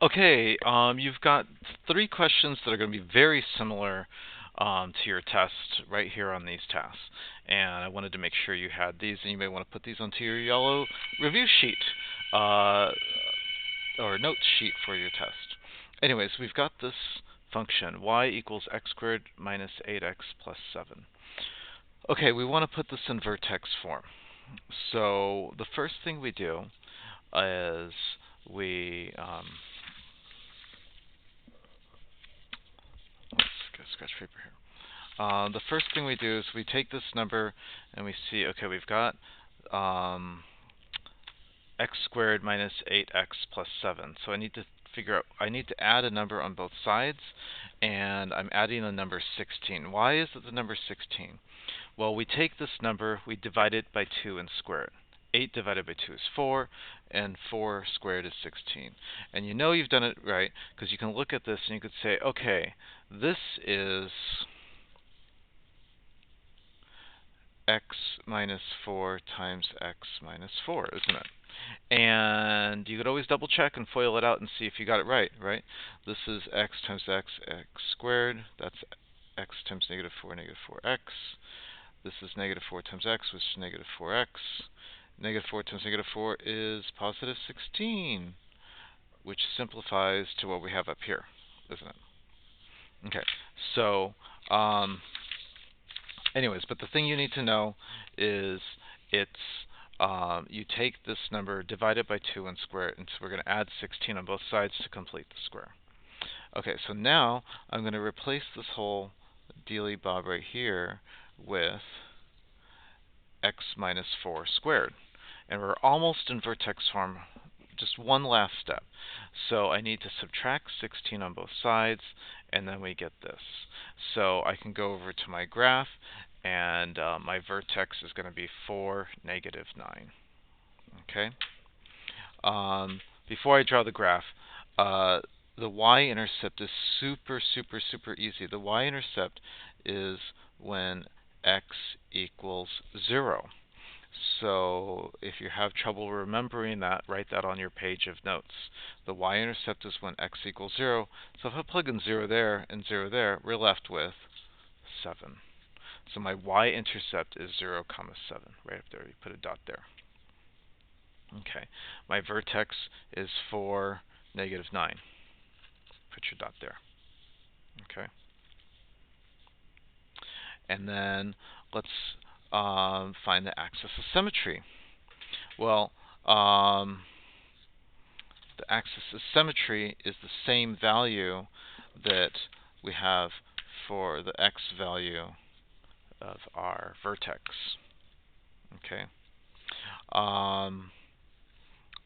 Okay, you've got three questions that are going to be very similar to your test right here on these tasks. And I wanted to make sure you had these, and you may want to put these onto your yellow review sheet uh, or note sheet for your test. Anyways, we've got this function, y equals x squared minus 8x plus 7. Okay, we want to put this in vertex form. So the first thing we do is we let's get scratch paper here. The first thing we do is we take this number and we see, okay, we've got um, x squared minus 8x plus 7. So I need to figure out, I need to add a number on both sides, and I'm adding the number 16. Why is it the number 16? Well, we take this number, we divide it by 2 and square it. 8 divided by 2 is 4, and 4 squared is 16. And you know you've done it right, because you can look at this and you could say, okay, this is x minus 4 times x minus 4, isn't it? And you could always double check and FOIL it out and see if you got it right, right? This is x times x squared. That's x times negative 4x. This is negative 4 times x, which is negative 4x. Negative 4 times negative 4 is positive 16, which simplifies to what we have up here, isn't it? Okay, so anyways, but the thing you need to know is it's you take this number, divide it by 2, and square it. And so we're going to add 16 on both sides to complete the square. Okay, so now I'm going to replace this whole dealy bob right here with x minus 4 squared. And we're almost in vertex form, just one last step. So I need to subtract 16 on both sides, and then we get this. So I can go over to my graph, and my vertex is going to be 4, negative 9. Okay. Before I draw the graph, the y-intercept is super, super, super easy. The y-intercept is when x equals 0. So if you have trouble remembering that, write that on your page of notes. The y-intercept is when x equals 0. So if I plug in 0 there and 0 there, we're left with 7. So my y-intercept is 0, 7, right up there. You put a dot there. Okay. My vertex is 4, negative 9. Put your dot there. Okay. And then let's find the axis of symmetry. Well, the axis of symmetry is the same value that we have for the x value of our vertex. Okay.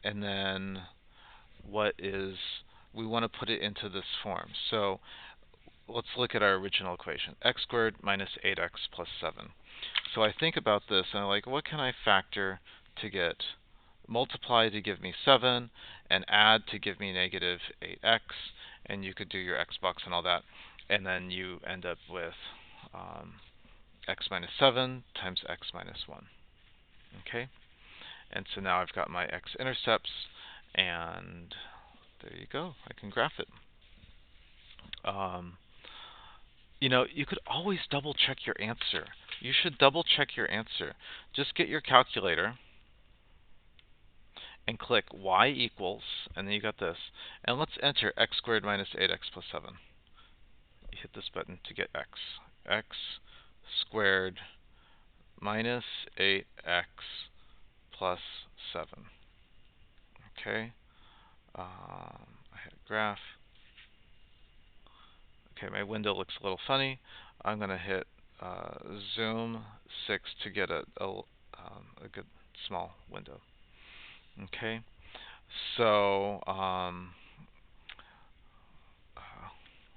And then we want to put it into this form. So let's look at our original equation. X squared minus 8x plus 7. So I think about this and I'm like, what can I factor to get multiply to give me 7 and add to give me negative 8x, and you could do your x box and all that, and then you end up with x minus 7 times x minus 1. Okay, and so now I've got my x-intercepts, and there you go. I can graph it. You know, you could always double check your answer. You should double check your answer. Just get your calculator and click y equals, and then you got this. And let's enter x squared minus 8x plus 7. You hit this button to get x. X squared minus 8x plus 7. Okay. I had a graph. Okay, my window looks a little funny. I'm going to hit zoom 6 to get a good small window. Okay, so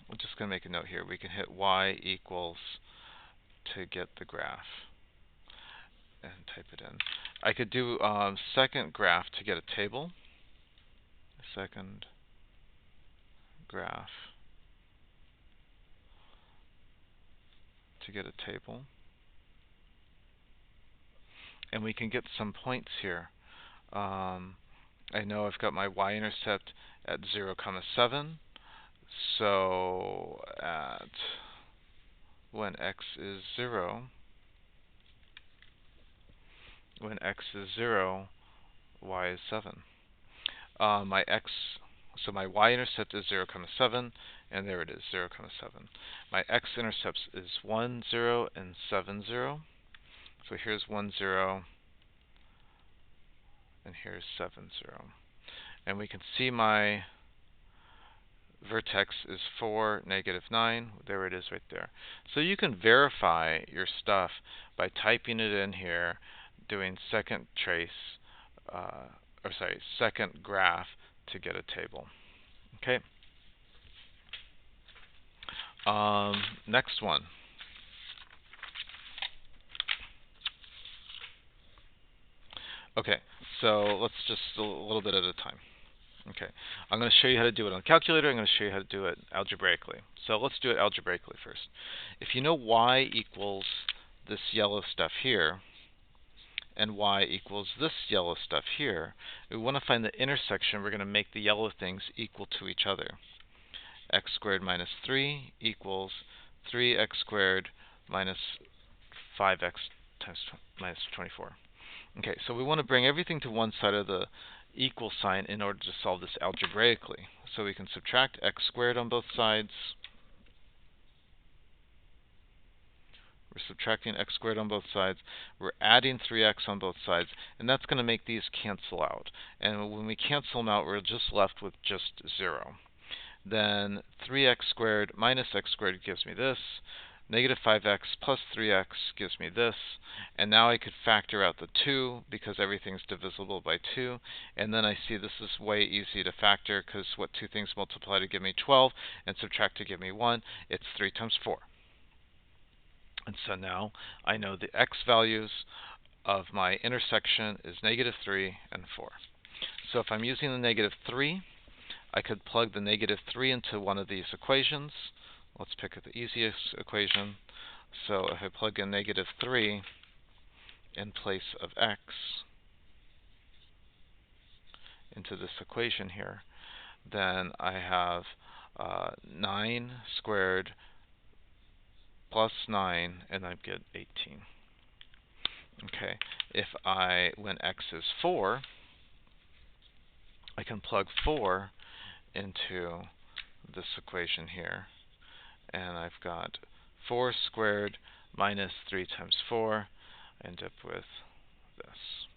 we're just going to make a note here. We can hit y equals to get the graph and type it in. I could do second graph to get a table. Second graph to get a table. And we can get some points here. I know I've got my y-intercept at 0, 7. So at when x is 0, y is 7. My x, so my y-intercept is 0, 7, and there it is, 0, 7. My x-intercept is 1, 0, and 7, 0. So here's 1, 0, and here's 7, 0. And we can see my vertex is 4, -9. There it is right there. So you can verify your stuff by typing it in here, doing second trace, second graph to get a table. Okay. Next one. Okay, so let's just a little bit at a time. Okay, I'm going to show you how to do it on the calculator. I'm going to show you how to do it algebraically. So let's do it algebraically first. If you know y equals this yellow stuff here, and y equals this yellow stuff here, we want to find the intersection. We're going to make the yellow things equal to each other. X squared minus 3 equals 3x squared minus 5x times minus 24. Okay, so we want to bring everything to one side of the equal sign in order to solve this algebraically. So we can subtract x squared on both sides. We're subtracting x squared on both sides. We're adding 3x on both sides. And that's going to make these cancel out. And when we cancel them out, we're just left with just 0. Then 3x squared minus x squared gives me this. Negative 5x plus 3x gives me this. And now I could factor out the 2 because everything's divisible by 2. And then I see this is way easy to factor because what two things multiply to give me 12 and subtract to give me 1? It's 3 times 4. And so now I know the x values of my intersection is -3 and 4. So if I'm using the -3, I could plug the -3 into one of these equations. Let's pick the easiest equation. So if I plug in -3 in place of x into this equation here, then I have 9 squared plus 9, and I get 18. Okay, when x is 4, I can plug 4 into this equation here, and I've got 4 squared minus 3 times 4. I end up with this.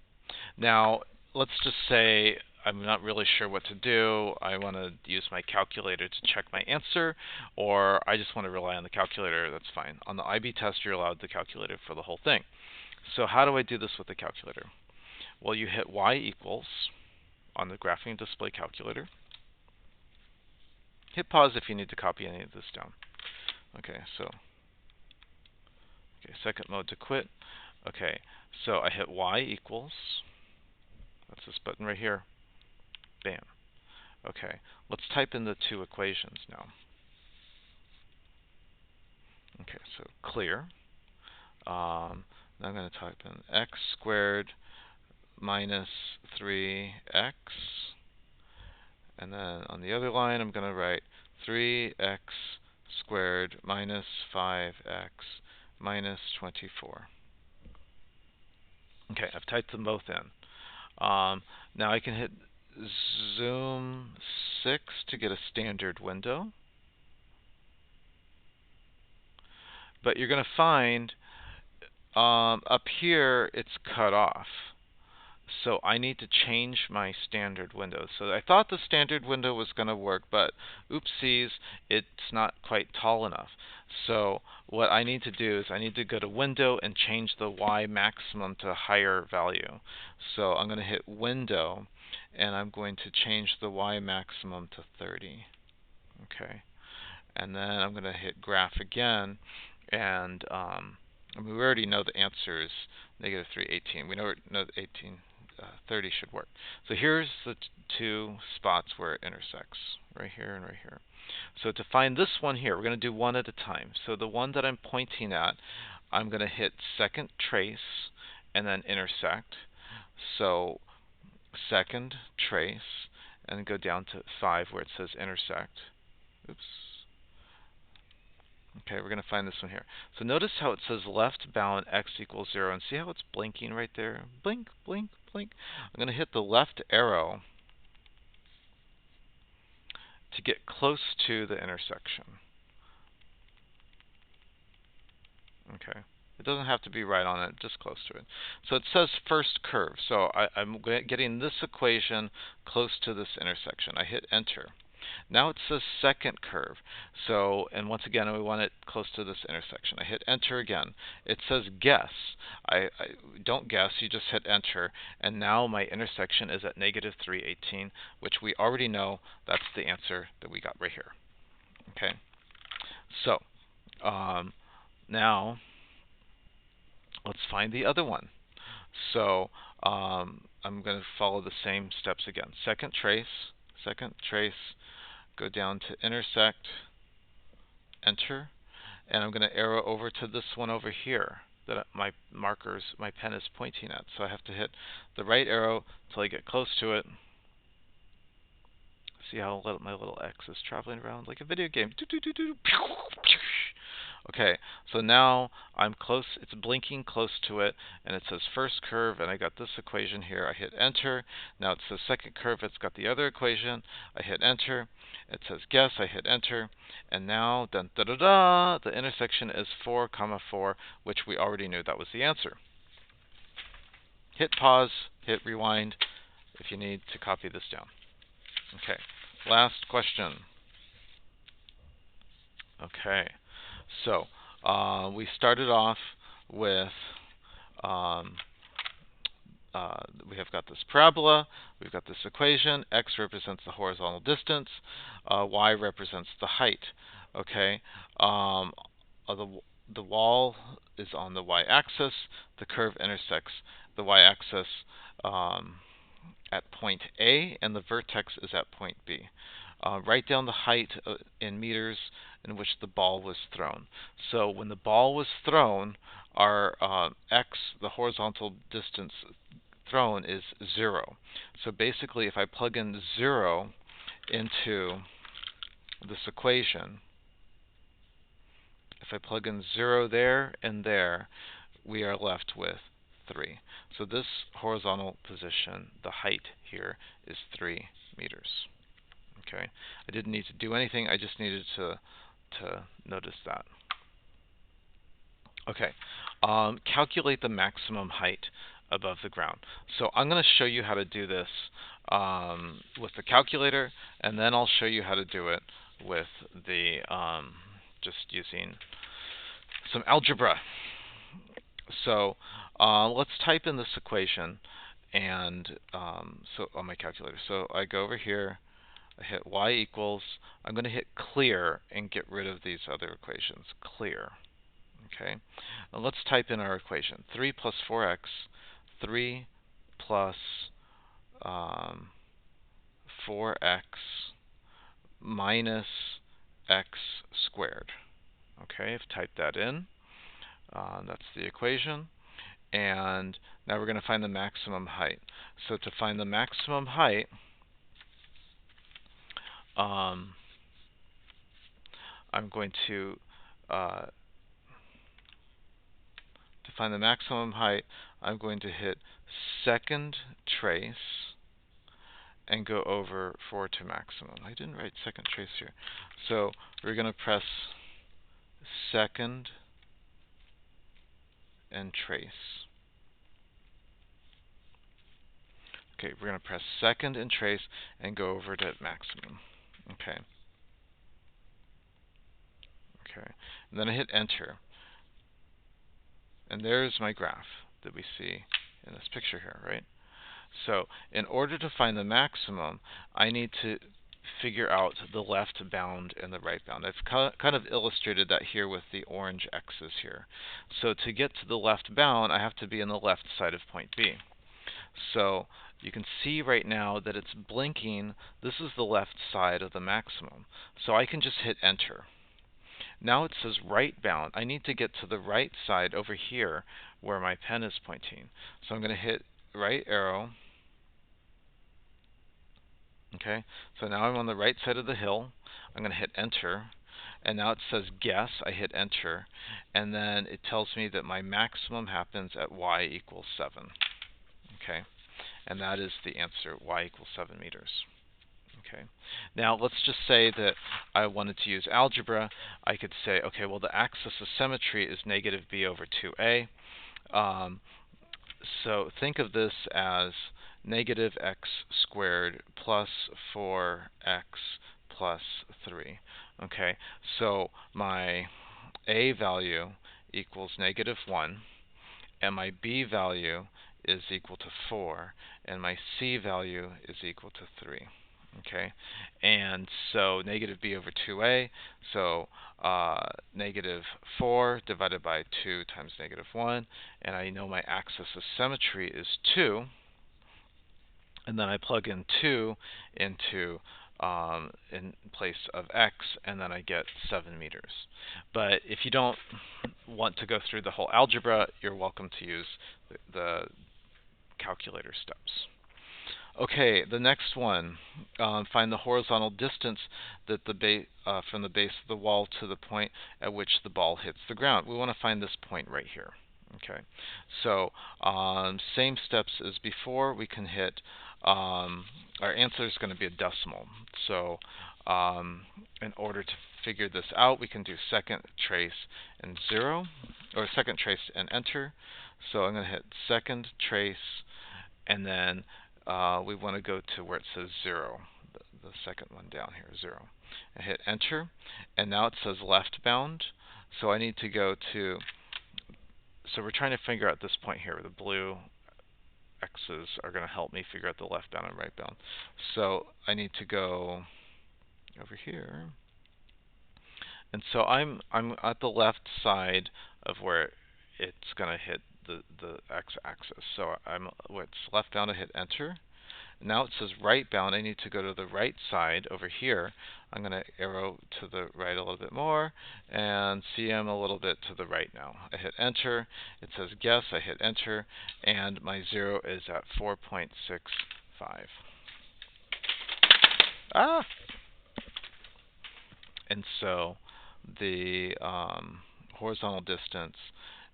Now, let's just say I'm not really sure what to do. I want to use my calculator to check my answer, or I just want to rely on the calculator. That's fine. On the IB test, you're allowed the calculator for the whole thing. So how do I do this with the calculator? Well, you hit y equals on the graphing display calculator. Hit pause if you need to copy any of this down. Okay, second mode to quit. Okay, so I hit y equals. That's this button right here. Bam. Okay, let's type in the two equations now. Okay, so clear. Now I'm going to type in x squared minus 3x. And then on the other line, I'm going to write 3x squared minus 5x minus 24. Okay, I've typed them both in. Now I can hit zoom 6 to get a standard window. But you're going to find up here it's cut off. So I need to change my standard window. So I thought the standard window was going to work, but oopsies, it's not quite tall enough. So what I need to do is I need to go to window and change the y maximum to a higher value. So I'm going to hit window, and I'm going to change the y maximum to 30. Okay, and then I'm going to hit graph again, and we already know the answer is -3, 18. We know that 30 should work. So here's the two spots where it intersects, right here and right here. So to find this one here, we're going to do one at a time. So the one that I'm pointing at, I'm going to hit second trace and then intersect. So second trace, and go down to 5 where it says intersect. Oops. Okay, we're going to find this one here. So notice how it says left bound x equals 0, and see how it's blinking right there? Blink, blink, blink. I'm going to hit the left arrow to get close to the intersection. Okay. It doesn't have to be right on it, just close to it. So it says first curve. So I'm getting this equation close to this intersection. I hit enter. Now it says second curve. So, and once again, we want it close to this intersection. I hit enter again. It says guess. I don't guess, you just hit enter. And now my intersection is at negative 318, which we already know that's the answer that we got right here. Okay. So, now let's find the other one. So I'm going to follow the same steps again. Second trace, go down to intersect, enter, and I'm going to arrow over to this one over here that my pen is pointing at. So I have to hit the right arrow until I get close to it. See how my little X is traveling around like a video game. Okay, so now I'm close, it's blinking close to it, and it says first curve, and I got this equation here. I hit enter. Now it says second curve, it's got the other equation. I hit enter. It says guess, I hit enter, and now, dun, da, da, da, the intersection is 4, 4, which we already knew that was the answer. Hit pause, hit rewind if you need to copy this down. Okay, last question. Okay. So we started off with we have got this parabola, we've got this equation. X represents the horizontal distance, y represents the height. Okay, the wall is on the y-axis. The curve intersects the y-axis at point A, and the vertex is at point B. Write down the height in meters in which the ball was thrown. So when the ball was thrown, our x, the horizontal distance thrown, is 0. So basically, if I plug in 0 into this equation, if I plug in 0 there and there, we are left with 3. So this horizontal position, the height here, is 3 meters. Okay, I didn't need to do anything. I just needed to notice that. Okay, calculate the maximum height above the ground. So I'm going to show you how to do this with the calculator, and then I'll show you how to do it with the just using some algebra. So let's type in this equation, and so on my calculator. So I go over here. I hit y equals, I'm going to hit clear and get rid of these other equations. Clear. Okay. Now let's type in our equation. 3 plus 4x, 3 plus 4x minus x squared. Okay, I've typed that in. That's the equation. And now we're going to find the maximum height. So to find the maximum height, I'm going to find the maximum height, I'm going to hit second trace and go over 4 to maximum. I didn't write second trace here. So we're going to press second and trace. Okay, we're going to press second and trace and go over to maximum. Okay. Okay. And then I hit enter. And there's my graph that we see in this picture here, right? So in order to find the maximum, I need to figure out the left bound and the right bound. I've kind of illustrated that here with the orange x's here. So to get to the left bound, I have to be on the left side of point B. So you can see right now that it's blinking. This is the left side of the maximum. So I can just hit enter. Now it says right bound. I need to get to the right side over here where my pen is pointing. So I'm going to hit right arrow, Okay, so now I'm on the right side of the hill. I'm going to hit enter, and now it says guess. I hit enter, and then it tells me that my maximum happens at y equals 7. Okay, and that is the answer, y equals 7 meters. Okay, now let's just say that I wanted to use algebra. I could say, okay, well, the axis of symmetry is negative b over 2a. So think of this as negative x squared plus 4x plus 3. Okay, so my a value equals negative 1, and my b value is equal to 4, and my c value is equal to 3. Okay, and so negative b over 2a, so negative 4 divided by 2 times negative 1, and I know my axis of symmetry is 2, and then I plug in 2 into in place of x, and then I get 7 meters. But if you don't want to go through the whole algebra, you're welcome to use the calculator steps. Okay, the next one, find the horizontal distance that from the base of the wall to the point at which the ball hits the ground. We want to find this point right here. Okay, so same steps as before. We can hit, our answer is going to be a decimal. So in order to figure this out, we can do second trace and 0, or second trace and enter. So I'm going to hit second trace, and then we want to go to where it says 0, the second one down here, 0. I hit enter, and now it says left bound. So I need to go to, so we're trying to figure out this point here. The blue X's are going to help me figure out the left bound and right bound. So I need to go over here. And so I'm at the left side of where it's going to hit the x-axis. So where it's left bound, I hit enter. Now it says right bound. I need to go to the right side over here. I'm going to arrow to the right a little bit more, and see I'm a little bit to the right now. I hit enter. It says guess. I hit enter, and my 0 is at 4.65. And so the horizontal distance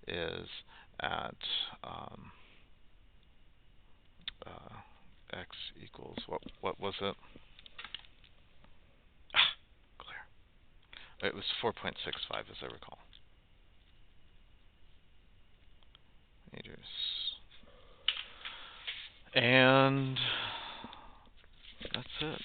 is at x equals, what was it? Clear. It was 4.65, as I recall. Meters. And that's it.